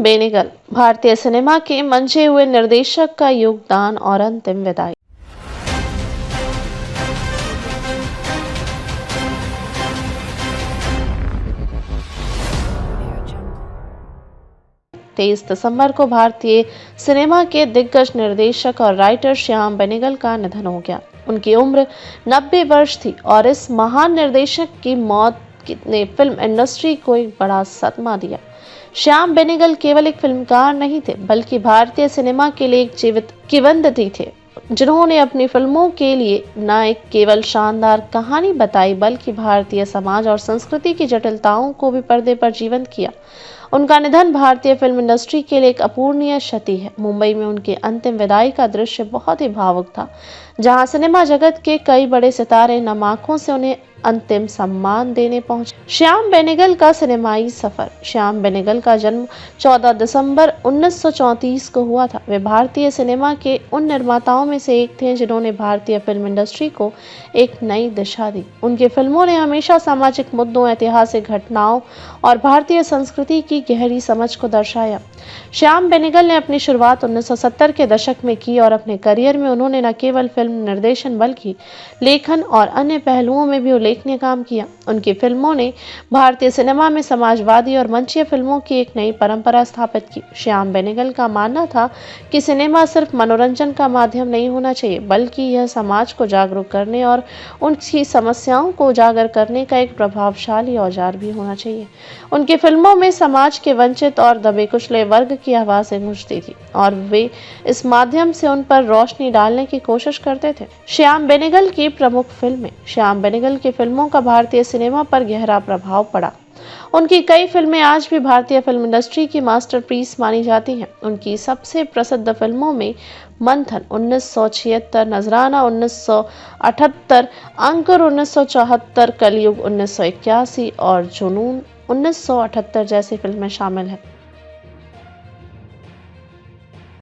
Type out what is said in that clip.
बेनेगल, भारतीय सिनेमा के मंचे हुए निर्देशक का योगदान और अंतिम विदाई। 23 दिसंबर को भारतीय सिनेमा के दिग्गज निर्देशक और राइटर श्याम बेनेगल का निधन हो गया। उनकी उम्र 90 वर्ष थी और इस महान निर्देशक की मौत ने फिल्म इंडस्ट्री को एक बड़ा सदमा दिया। श्याम बेनेगल केवल एक फिल्मकार नहीं थे, बल्कि भारतीय सिनेमा के लिए एक जीवित किंवदंती थे, जिन्होंने अपनी फिल्मों के लिए न एक केवल शानदार कहानी बताई, बल्कि भारतीय समाज और संस्कृति की जटिलताओं को भी पर्दे पर जीवंत किया। उनका निधन भारतीय फिल्म इंडस्ट्री के लिए एक अपूरणीय क्षति है। मुंबई में उनके अंतिम विदाई का दृश्य बहुत ही भावुक था, जहां सिनेमा जगत के कई बड़े सितारे नम आंखों से उन्हें अंतिम सम्मान देने पहुंचे। श्याम बेनेगल का सिनेमाई सफर। श्याम बेनेगल का जन्म 14 दिसंबर 1934 को हुआ था। वे भारतीय सिनेमा के उन निर्माताओं में से एक थे जिन्होंने भारतीय फिल्म इंडस्ट्री को एक नई दिशा दी। उनकी फिल्मों ने हमेशा सामाजिक मुद्दों, ऐतिहासिक घटनाओं और भारतीय संस्कृति की गहरी समझ को दर्शाया। श्याम बेनेगल ने अपनी शुरुआत 1970 के दशक में की और अपने करियर में उन्होंने न केवल फिल्म निर्देशन बल्कि लेखन और अन्य पहलुओं में भी उल्लेखनीय काम किया। उनकी फिल्मों ने भारतीय सिनेमा में समाजवादी और मंचीय फिल्मों की एक नई परंपरा स्थापित की। श्याम बेनेगल का मानना था कि सिनेमा सिर्फ मनोरंजन का माध्यम नहीं होना चाहिए, बल्कि यह समाज को जागरूक करने और उनकी समस्याओं को उजागर करने का एक प्रभावशाली औजार भी होना चाहिए। उनकी फिल्मों में समाज के वंचित और दबे कुचले वर्ग की आवाजें गूंजती थी और वे इस माध्यम से उन पर रोशनी डालने की कोशिश करते थे। श्याम बेनेगल की प्रमुख फिल्में। श्याम बेनेगल की फिल्मों का भारतीय सिनेमा पर गहरा प्रभाव पड़ा। उनकी कई फिल्में आज भी भारतीय फिल्म इंडस्ट्री की मास्टरपीस मानी जाती हैं। उनकी सबसे प्रसिद्ध फिल्मों में मंथन 1976, नजराना 1978, अंकुर 1974, कलयुग 1981 और जुनून 1978 जैसी फिल्में शामिल हैं।